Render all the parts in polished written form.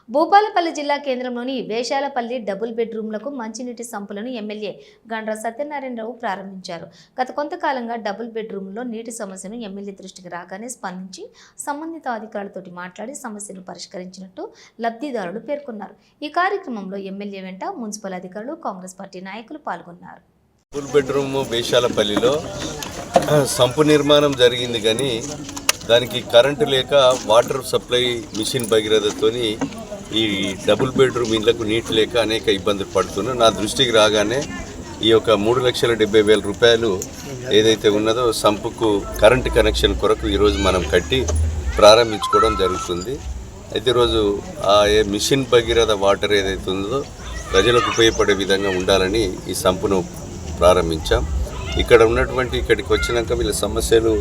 భూపాలపల్లి జిల్లా కేంద్రంలోని వేశాలపల్లి డబుల్ బెడ్రూమ్లకు మంచినీటి సంపులను ఎమ్మెల్యే గండ్ర సత్యనారాయణరావు ప్రారంభించారు. గత కొంతకాలంగా డబుల్ బెడ్రూమ్లో నీటి సమస్యను ఎమ్మెల్యే దృష్టికి రాగానే స్పందించి సంబంధిత అధికారులతో మాట్లాడి సమస్యను పరిష్కరించినట్టు లబ్ధిదారులు పేర్కొన్నారు. ఈ కార్యక్రమంలో ఎమ్మెల్యే వెంట మున్సిపల్ అధికారులు, కాంగ్రెస్ పార్టీ నాయకులు పాల్గొన్నారు. డబుల్ బెడ్రూమ్ వేశాలపల్లిలో సంపు నిర్మాణం జరిగింది, కానీ దానికి కరెంటు లేక వాటర్ సప్లై మిషన్ భగీరథతోని ఈ డబుల్ బెడ్రూమ్ ఇళ్లకు నీటి లేక అనేక ఇబ్బందులు పడుతున్నారు. నా దృష్టికి రాగానే ఈ యొక్క 3,70,000 రూపాయలు ఏదైతే ఉన్నదో సంపుకు కరెంటు కనెక్షన్ కొరకు ఈరోజు మనం కట్టి ప్రారంభించుకోవడం జరుగుతుంది. అయితే ఈరోజు ఆ మిషన్ భగీరథ వాటర్ ఏదైతే ఉందో ప్రజలకు ఉపయోగపడే విధంగా ఉండాలని ఈ సంపును ప్రారంభించాం. ఇక్కడ ఉన్నటువంటి ఇక్కడికి వచ్చినాక వీళ్ళ సమస్యలు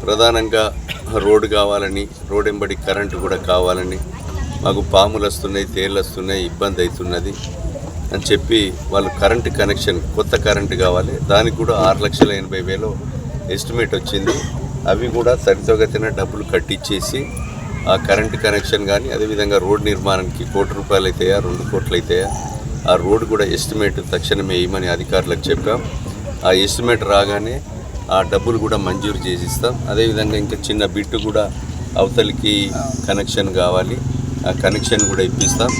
ప్రధానంగా రోడ్డు కావాలని, రోడ్ వెంబడి కరెంటు కూడా కావాలని, మాకు పాములు వస్తున్నాయి, తేళ్ళు వస్తున్నాయి, ఇబ్బంది అవుతున్నది అని చెప్పి వాళ్ళు కరెంటు కనెక్షన్, కొత్త కరెంటు కావాలి. దానికి కూడా 6,80,000 ఎస్టిమేట్ వచ్చింది. అవి కూడా త్వరితగతిన డబ్బులు కట్టించేసి ఆ కరెంటు కనెక్షన్ కానీ, అదేవిధంగా రోడ్ నిర్మాణానికి 1 కోటి రూపాయలు అవుతాయా, 2 కోట్లు అవుతాయా, ఆ రోడ్డు కూడా ఎస్టిమేట్ తక్షణమే వేయమని అధికారులకు చెప్పాం. ఆ ఎస్టిమేట్ రాగానే ఆ డబ్బులు కూడా మంజూరు చేసిస్తాం. అదేవిధంగా ఇంకా చిన్న బిట్టు కూడా అవతలికి కనెక్షన్ కావాలి, ఆ కనెక్షన్ కూడా ఇప్పిస్తాం.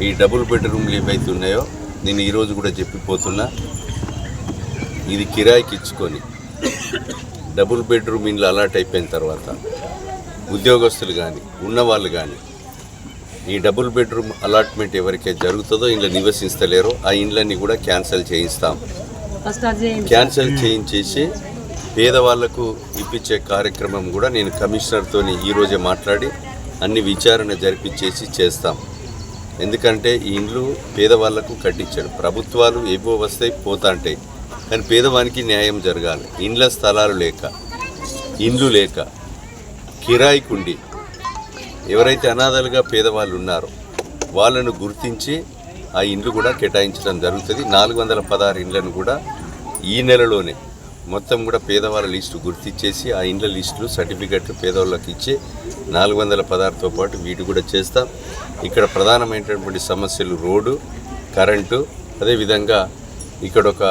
ఈ డబుల్ బెడ్రూమ్లు ఏవైతే ఉన్నాయో నేను ఈరోజు కూడా చెప్పిపోతున్నా, ఇది కిరాయికి ఇచ్చుకొని డబుల్ బెడ్రూమ్ ఇండ్లు అలాట్ అయిపోయిన తర్వాత ఉద్యోగస్తులు కానీ, ఉన్నవాళ్ళు కానీ ఈ డబుల్ బెడ్రూమ్ అలాట్మెంట్ ఎవరికైతే జరుగుతుందో ఇంట్లో నివసిస్తలేరో ఆ ఇండ్లన్నీ కూడా క్యాన్సిల్ చేయిస్తాం. క్యాన్సిల్ చేయించేసి పేదవాళ్లకు ఇప్పించే కార్యక్రమం కూడా నేను కమిషనర్తో ఈరోజే మాట్లాడి అన్ని విచారణ జరిపించేసి చేస్తాం. ఎందుకంటే ఈ ఇండ్లు పేదవాళ్లకు కట్టించాడు. ప్రభుత్వాలు ఏవో వస్తాయి, పోతాంటాయి, కానీ పేదవానికి న్యాయం జరగాలి. ఇండ్ల స్థలాలు లేక, ఇండ్లు లేక, కిరాయికుండి ఎవరైతే అనాథలుగా పేదవాళ్ళు ఉన్నారో వాళ్ళను గుర్తించి ఆ ఇండ్లు కూడా కేటాయించడం జరుగుతుంది. 416 ఇండ్లను కూడా ఈ నెలలోనే మొత్తం కూడా పేదవాళ్ళ లిస్టు గుర్తించేసి ఆ ఇండ్ల లిస్టులు సర్టిఫికెట్లు పేదవాళ్ళకి ఇచ్చి 416తో పాటు వీటి కూడా చేస్తాం. ఇక్కడ ప్రధానమైనటువంటి సమస్యలు రోడ్డు, కరెంటు, అదేవిధంగా ఇక్కడ ఒక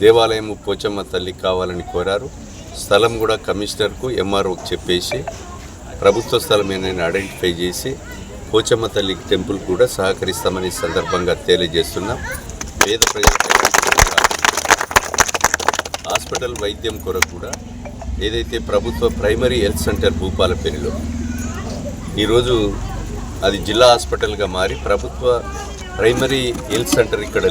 దేవాలయం పోచమ్మ తల్లి కావాలని కోరారు. స్థలం కూడా కమిషనర్కు, ఎంఆర్ఓకి చెప్పేసి ప్రభుత్వ స్థలం ఏదైనా ఐడెంటిఫై చేసి పోచమ్మ తల్లి టెంపుల్ కూడా సహకరిస్తామని సందర్భంగా తెలియజేస్తున్నాం. పేద ప్రజలకు హాస్పిటల్ వైద్యం కొరకు కూడా ఏదైతే ప్రభుత్వ ప్రైమరీ హెల్త్ సెంటర్ భూపాలపల్లిలో ఈరోజు అది జిల్లా హాస్పిటల్గా మారి ప్రభుత్వ ప్రైమరీ హెల్త్ సెంటర్ ఇక్కడ